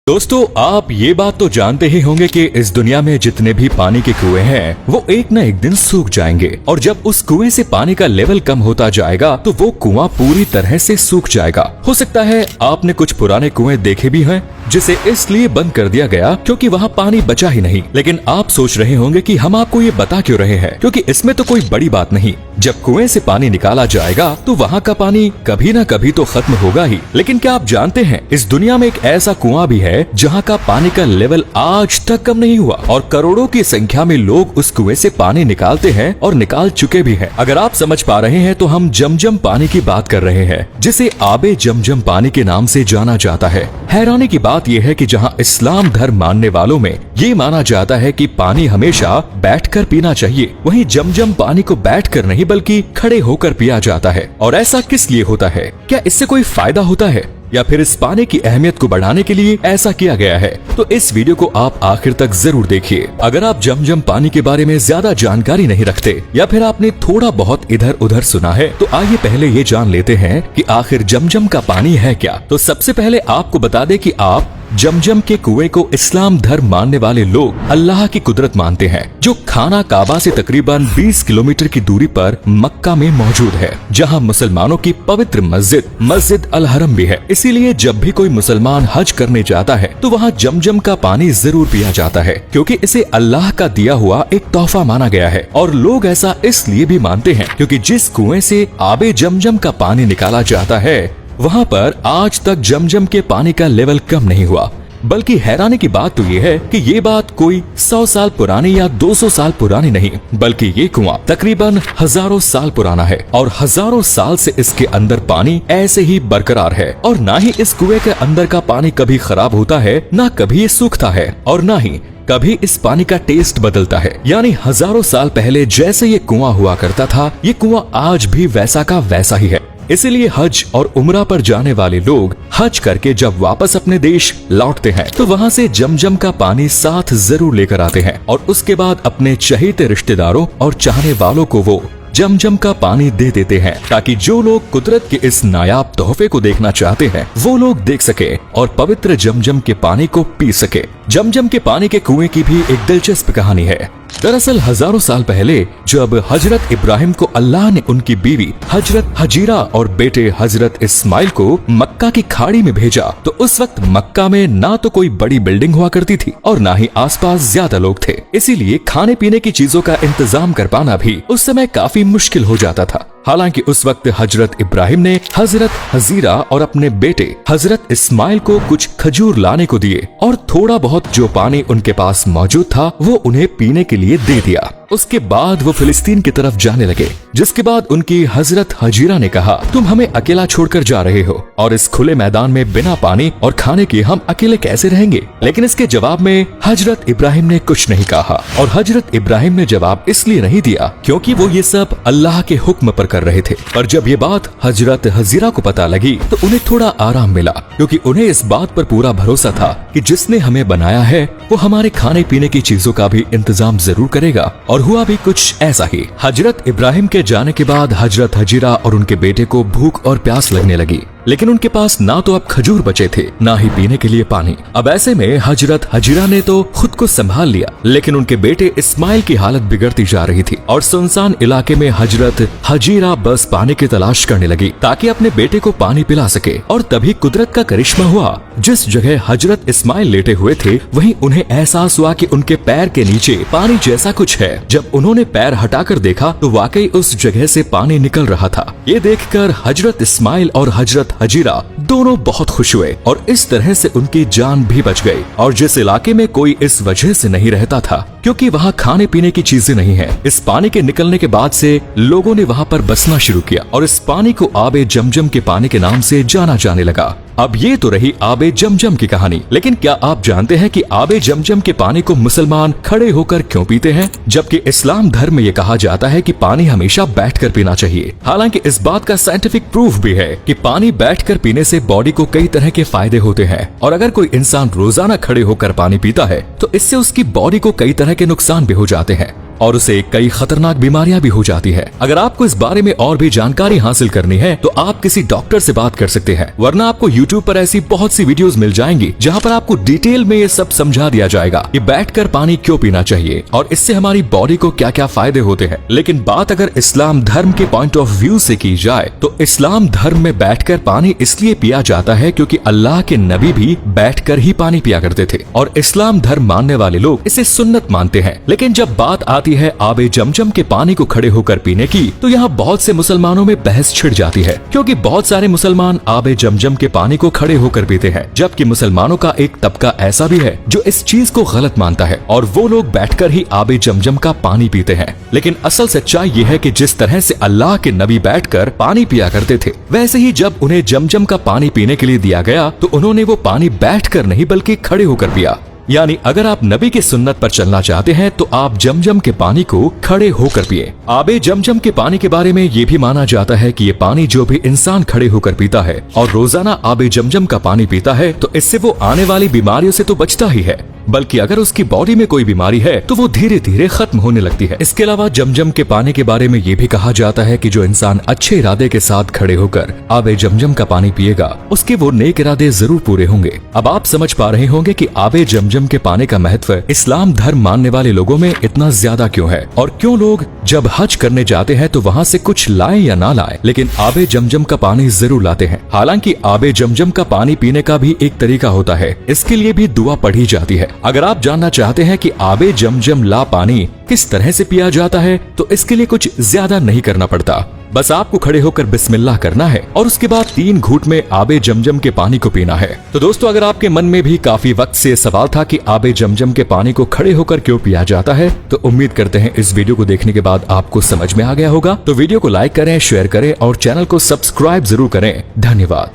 दोस्तों, आप ये बात तो जानते ही होंगे कि इस दुनिया में जितने भी पानी के कुएं हैं वो एक न एक दिन सूख जाएंगे और जब उस कुएं से पानी का लेवल कम होता जाएगा तो वो कुआं पूरी तरह से सूख जाएगा। हो सकता है आपने कुछ पुराने कुएं देखे भी हैं जिसे इसलिए बंद कर दिया गया क्योंकि वहाँ पानी बचा ही नहीं। लेकिन आप सोच रहे होंगे कि हम आपको ये बता क्यों रहे हैं, क्योंकि इसमें तो कोई बड़ी बात नहीं। जब कुएं से पानी निकाला जाएगा तो वहाँ का पानी कभी न कभी तो खत्म होगा ही। लेकिन क्या आप जानते हैं इस दुनिया में एक ऐसा कुआं भी है जहाँ का पानी का लेवल आज तक कम नहीं हुआ और करोड़ों की संख्या में लोग उस कुएं से पानी निकालते हैं और निकाल चुके भी हैं। अगर आप समझ पा रहे हैं तो हम जमजम पानी की बात कर रहे हैं जिसे आबे जमजम पानी के नाम से जाना जाता है। हैरानी की बात यह है कि जहाँ इस्लाम धर्म मानने वालों में ये माना जाता है कि पानी हमेशा बैठकर पीना चाहिए, वहीं जमजम पानी को बैठकर नहीं बल्कि खड़े होकर पिया जाता है। और ऐसा किस लिए होता है? क्या इससे कोई फायदा होता है या फिर इस पानी की अहमियत को बढ़ाने के लिए ऐसा किया गया है? तो इस वीडियो को आप आखिर तक जरूर देखिए। अगर आप जमजम पानी के बारे में ज्यादा जानकारी नहीं रखते या फिर आपने थोड़ा बहुत इधर उधर सुना है तो आइए पहले ये जान लेते हैं कि आखिर जमजम का पानी है क्या। तो सबसे पहले आपको बता दें कि आप जमजम के कुएं को इस्लाम धर्म मानने वाले लोग अल्लाह की कुदरत मानते हैं, जो खाना काबा से तकरीबन 20 किलोमीटर की दूरी पर मक्का में मौजूद है, जहां मुसलमानों की पवित्र मस्जिद अल हरम भी है। इसीलिए जब भी कोई मुसलमान हज करने जाता है तो वहां जमजम का पानी जरूर पिया जाता है, क्योंकि इसे अल्लाह का दिया हुआ एक तोहफा माना गया है। और लोग ऐसा इसलिए भी मानते हैं क्योंकि जिस कुएं से आबे जमजम का पानी निकाला जाता है वहाँ पर आज तक जमजम के पानी का लेवल कम नहीं हुआ। बल्कि हैरानी की बात तो ये है कि ये बात कोई 100 साल पुरानी या 200 साल पुरानी नहीं, बल्कि ये कुआं तकरीबन हजारों साल पुराना है और हजारों साल से इसके अंदर पानी ऐसे ही बरकरार है। और ना ही इस कुएं के अंदर का पानी कभी खराब होता है, ना कभी ये सूखता है और ना ही कभी इस पानी का टेस्ट बदलता है। यानी हजारों साल पहले जैसे ये कुआं हुआ करता था, ये कुआं आज भी वैसा का वैसा ही है। इसीलिए हज और उम्रा पर जाने वाले लोग हज करके जब वापस अपने देश लौटते हैं तो वहाँ से जमजम का पानी साथ जरूर लेकर आते हैं और उसके बाद अपने चहेते रिश्तेदारों और चाहने वालों को वो जमजम का पानी दे देते हैं, ताकि जो लोग कुदरत के इस नायाब तोहफे को देखना चाहते हैं वो लोग देख सके और पवित्र जमजम के पानी को पी सके। जमजम के पानी के कुएं की भी एक दिलचस्प कहानी है। दरअसल हजारों साल पहले जब हजरत इब्राहिम को अल्लाह ने उनकी बीवी हजरत हजीरा और बेटे हजरत इस्माइल को मक्का की खाड़ी में भेजा तो उस वक्त मक्का में ना तो कोई बड़ी बिल्डिंग हुआ करती थी और ना ही आसपास ज्यादा लोग थे। इसीलिए खाने पीने की चीजों का इंतजाम कर पाना भी उस समय काफी मुश्किल हो जाता था। हालांकि उस वक्त हजरत इब्राहिम ने हजरत हजीरा और अपने बेटे हजरत इस्माइल को कुछ खजूर लाने को दिए और थोड़ा बहुत जो पानी उनके पास मौजूद था वो उन्हें पीने के लिए दे दिया। उसके बाद वो फिलिस्तीन की तरफ जाने लगे, जिसके बाद उनकी हजरत हजीरा ने कहा, तुम हमें अकेला छोड़कर जा रहे हो और इस खुले मैदान में बिना पानी और खाने के हम अकेले कैसे रहेंगे? लेकिन इसके जवाब में हजरत इब्राहिम ने कुछ नहीं कहा और हजरत इब्राहिम ने जवाब इसलिए नहीं दिया क्योंकि वो ये सब अल्लाह के हुक्म पर कर रहे थे। पर जब ये बात हजरत हजीरा को पता लगी तो उन्हें थोड़ा आराम मिला, क्योंकि उन्हें इस बात पर पूरा भरोसा था कि जिसने हमें बनाया है वो हमारे खाने पीने की चीजों का भी इंतजाम जरूर करेगा। और हुआ भी कुछ ऐसा ही। हजरत इब्राहिम के जाने के बाद हजरत हजीरा और उनके बेटे को भूख और प्यास लगने लगी, लेकिन उनके पास ना तो अब खजूर बचे थे ना ही पीने के लिए पानी। अब ऐसे में हजरत हजीरा ने तो खुद को संभाल लिया, लेकिन उनके बेटे इस्माइल की हालत बिगड़ती जा रही थी और सुनसान इलाके में हजरत हजीरा बस पानी की तलाश करने लगी ताकि अपने बेटे को पानी पिला सके। और तभी कुदरत का करिश्मा हुआ। जिस जगह हजरत इस्माइल लेटे हुए थे वहीं उन्हें एहसास हुआ कि उनके पैर के नीचे पानी जैसा कुछ है। जब उन्होंने पैर हटाकर देखा तो वाकई उस जगह से पानी निकल रहा था। ये देखकर हजरत इस्माइल और हजरत हजीरा दोनों बहुत खुश हुए और इस तरह से उनकी जान भी बच गई। और जिस इलाके में कोई इस वजह से नहीं रहता था क्योंकि वहाँ खाने पीने की चीजें नहीं है, इस पानी के निकलने के बाद से लोगों ने वहाँ पर बसना शुरू किया और इस पानी को आबे जमजम के पानी के नाम से जाना जाने लगा। अब ये तो रही आबे जमजम की कहानी, लेकिन क्या आप जानते हैं कि आबे जमजम के पानी को मुसलमान खड़े होकर क्यों पीते हैं, जबकि इस्लाम धर्म में ये कहा जाता है कि पानी हमेशा बैठकर पीना चाहिए। हालांकि इस बात का साइंटिफिक प्रूफ भी है कि पानी बैठकर पीने से बॉडी को कई तरह के फायदे होते हैं और अगर कोई इंसान रोजाना खड़े होकर पानी पीता है तो इससे उसकी बॉडी को कई तरह के नुकसान भी हो जाते हैं। और उसे कई खतरनाक बीमारियां भी हो जाती है। अगर आपको इस बारे में और भी जानकारी हासिल करनी है तो आप किसी डॉक्टर से बात कर सकते हैं, वरना आपको YouTube पर ऐसी बहुत सी वीडियोस मिल जाएंगी जहां पर आपको डिटेल में ये सब समझा दिया जाएगा कि बैठकर पानी क्यों पीना चाहिए और इससे हमारी बॉडी को क्या क्या फायदे होते हैं। लेकिन बात अगर इस्लाम धर्म के पॉइंट ऑफ व्यू से की जाए तो इस्लाम धर्म में बैठकर पानी इसलिए पिया जाता है क्योंकि अल्लाह के नबी भी बैठकर ही पानी पिया करते थे और इस्लाम धर्म मानने वाले लोग इसे सुन्नत मानते हैं। लेकिन जब बात आती है आबे जमजम के पानी को खड़े होकर पीने की तो यहाँ बहुत से मुसलमानों में बहस छिड़ जाती है, क्योंकि बहुत सारे मुसलमान आबे जमजम के पानी को खड़े होकर पीते हैं, जबकि मुसलमानों का एक तबका ऐसा भी है जो इस चीज को गलत मानता है और वो लोग बैठकर ही आबे जमजम का पानी पीते हैं। लेकिन असल सच्चाई ये है कि जिस तरह से अल्लाह के नबी बैठकर पानी पिया करते थे, वैसे ही जब उन्हें जमजम का पानी पीने के लिए दिया गया तो उन्होंने वो पानी बैठकर नहीं बल्कि खड़े होकर पिया। यानी अगर आप नबी की सुन्नत पर चलना चाहते हैं तो आप जमजम के पानी को खड़े होकर पिए। आबे जमजम के पानी के बारे में ये भी माना जाता है कि ये पानी जो भी इंसान खड़े होकर पीता है और रोजाना आबे जमजम का पानी पीता है तो इससे वो आने वाली बीमारियों से तो बचता ही है, बल्कि अगर उसकी बॉडी में कोई बीमारी है तो वो धीरे धीरे खत्म होने लगती है। इसके अलावा जमजम के पानी के बारे में ये भी कहा जाता है कि जो इंसान अच्छे इरादे के साथ खड़े होकर आबे जमजम का पानी पिएगा उसके वो नेक इरादे जरूर पूरे होंगे। अब आप समझ पा रहे होंगे कि आबे जमजम के पानी का महत्व इस्लाम धर्म मानने वाले लोगों में इतना ज्यादा क्यों है और क्यों लोग जब हज करने जाते हैं तो वहाँ से कुछ लाए या ना लाए लेकिन आबे जमजम का पानी जरूर लाते हैं। हालांकि आबे जमजम का पानी पीने का भी एक तरीका होता है, इसके लिए भी दुआ पढ़ी जाती है। अगर आप जानना चाहते हैं कि आबे जमजम ला पानी किस तरह से पिया जाता है तो इसके लिए कुछ ज्यादा नहीं करना पड़ता, बस आपको खड़े होकर बिस्मिल्लाह करना है और उसके बाद 3 घूंट में आबे जमजम के पानी को पीना है। तो दोस्तों, अगर आपके मन में भी काफी वक्त से सवाल था कि आबे जमजम के पानी को खड़े होकर क्यों पिया जाता है, तो उम्मीद करते हैं इस वीडियो को देखने के बाद आपको समझ में आ गया होगा। तो वीडियो को लाइक करें, शेयर करें और चैनल को सब्सक्राइब जरूर करें। धन्यवाद।